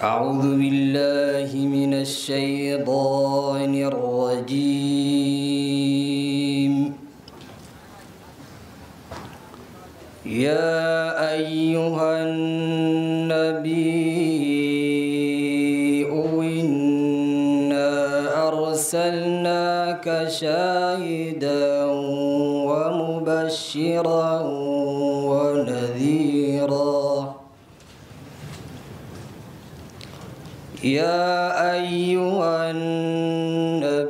أعوذ بالله من الشيطان الرجيم. يا أيها النبي إنا أرسلناك شاهدا ومبشرا ونذيرا. يا أيها النبي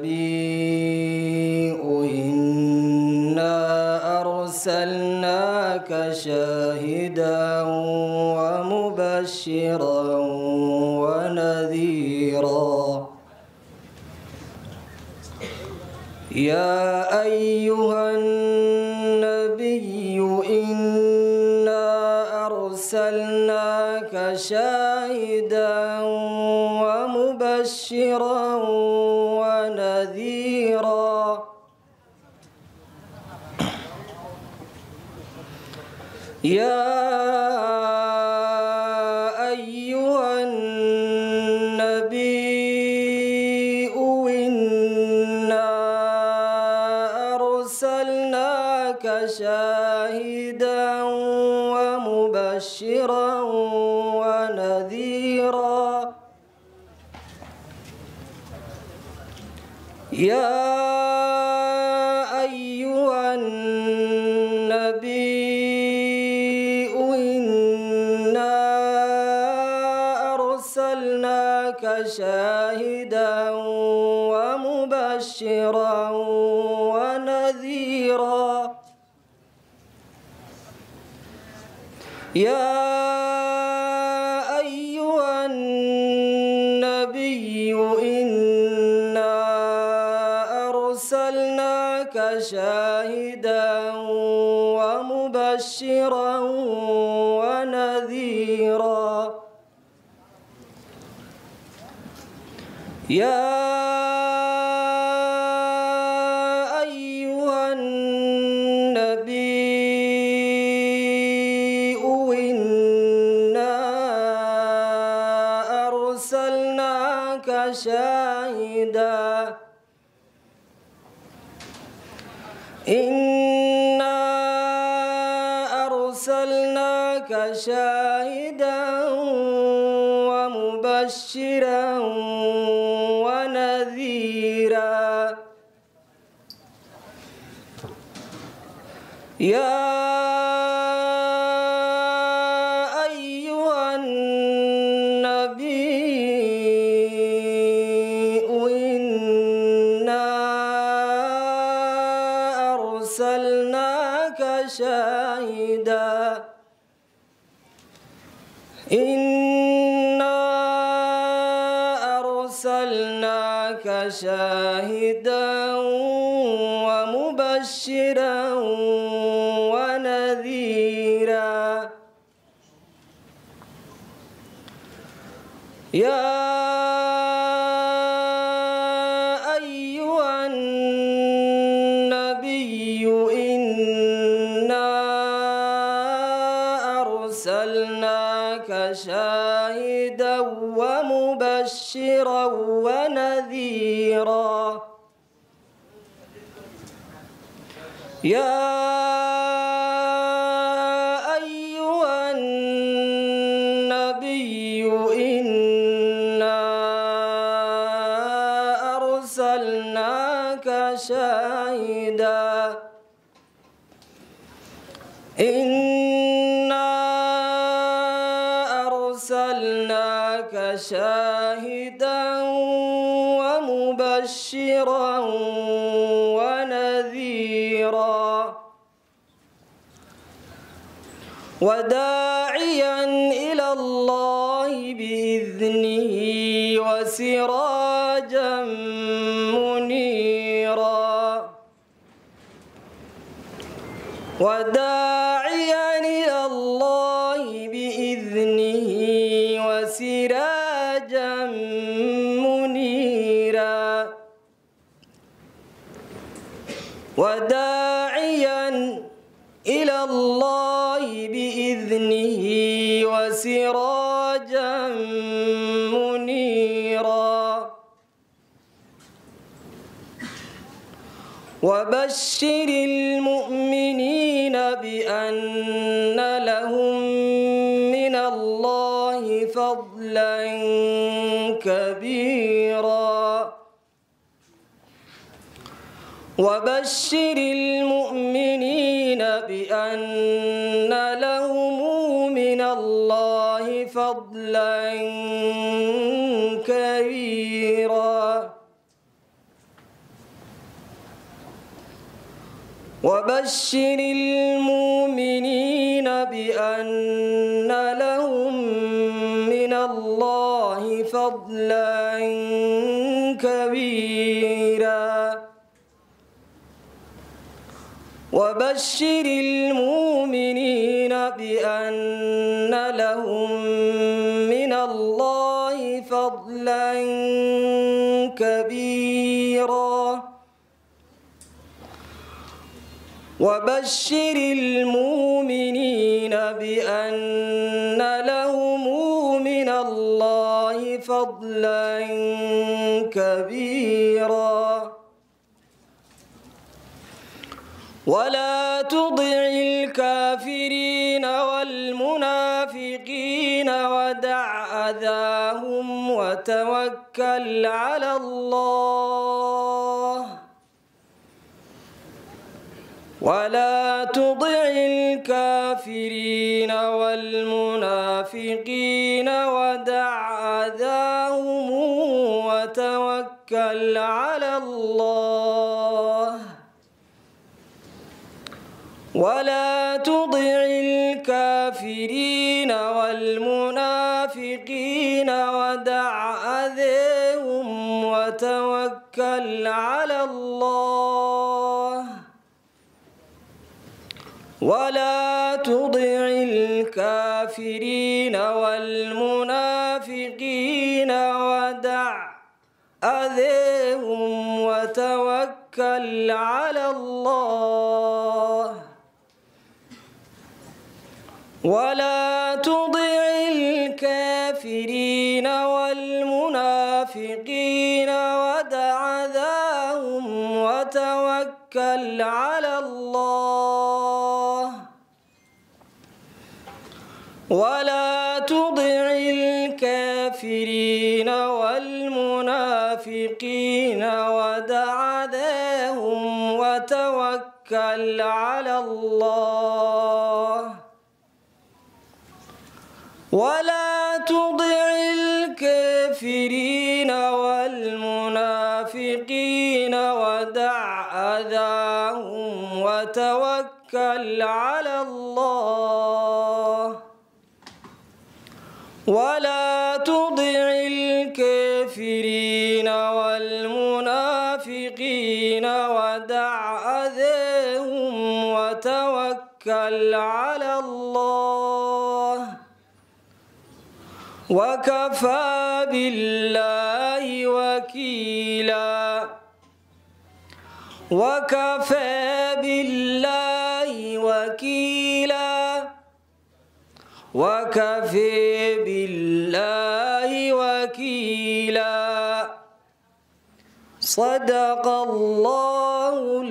إنا أرسلناك شاهدا ومبشرا ونذيرا. يا أيها النبي إنا أرسلناك شاهدا ومبشرا ونذيرا. يا أيها النبي إنا أرسلناك شاهدا ومبشرا ونذيرا. يا أيها النبي إنا أرسلناك شاهدا ومبشرا ونذيرا. يا أيها النبي إنا أرسلناك شاهدا ومبشرا ونذيرا. يا أيها النبي إنا أرسلناك شاهدا إنا أرسلناك شاهدا ومبشرا ونذيرا. يا أيها النبي إنا أرسلناك شاهدا إنا أرسلناك شاهدا ومبشرا ونذيرا. يا أيها النبي إنا أرسلناك شاهدا ومبشرا ونذيرا. يا أيها النبي إنا أرسلناك شاهدا إنا أرسلناك شاهدا ومبشرا ونذيرا. وداعيا إلى الله بإذنه وسراجا منيرا. وداعيا إلى الله بإذنه وسراجا منيرا. وداعيا إلى الله بإذنه وسراجا وبشر المؤمنين بأن لهم من الله فضلا كبيرا وبشر المؤمنين بأن لهم من الله فضلا كبيرا وبشر المؤمنين بأن لهم من الله فضلا كبيرا وبشر المؤمنين بأن لهم من الله فضلا كبيرا وبشر المؤمنين بأن لهم من الله فضلا كبيرا ولا تطع الكافرين والمنافقين ودع أذاهم وتوكل على الله ولا تطع الكافرين والمنافقين ودع أذاهم وتوكل على الله ولا تطع الكافرين والمنافقين ودع أذاهم وتوكل على الله ولا تطع الكافرين والمنافقين ودع أذاهم وتوكل على الله ولا تطع الكافرين والمنافقين ودع أذاهم وتوكل على الله ولا تطع الكافرين والمنافقين ودع أذاهم وتوكل على الله ولا تطع الكافرين والمنافقين ودع أذاهم وتوكل على الله ولا تطع الكافرين والمنافقين ودع أذاهم وتوكل على الله وكفى بالله وكيلا وكفى بالله وكيلا وكفى بالله وكيلا صدق الله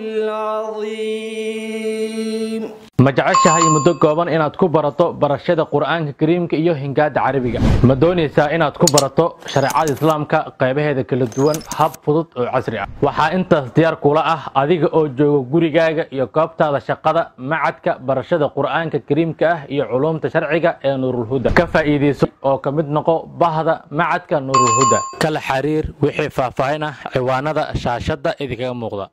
العظيم ma jeceshahay muddo kooban inaad ku barato barashada Qur'aanka Kariimka iyo hingaada Carabiga ma doonaysaa inaad ku barato shariicada Islaamka qaybaheeda kala duwan hab fudud oo casri ah waxa intaas diyaar kula ah adiga oo jooga gurigaaga iyo goobtaada shaqada macadka barashada Qur'aanka Kariimka ah iyo culuumta sharciga ee Nuurul Huda ka faa'iideyso oo ka mid noqo bahda macadka Nuurul Huda kala xiriir wixii faahfaahin ah ciwaanada shaashada idinkaga muuqda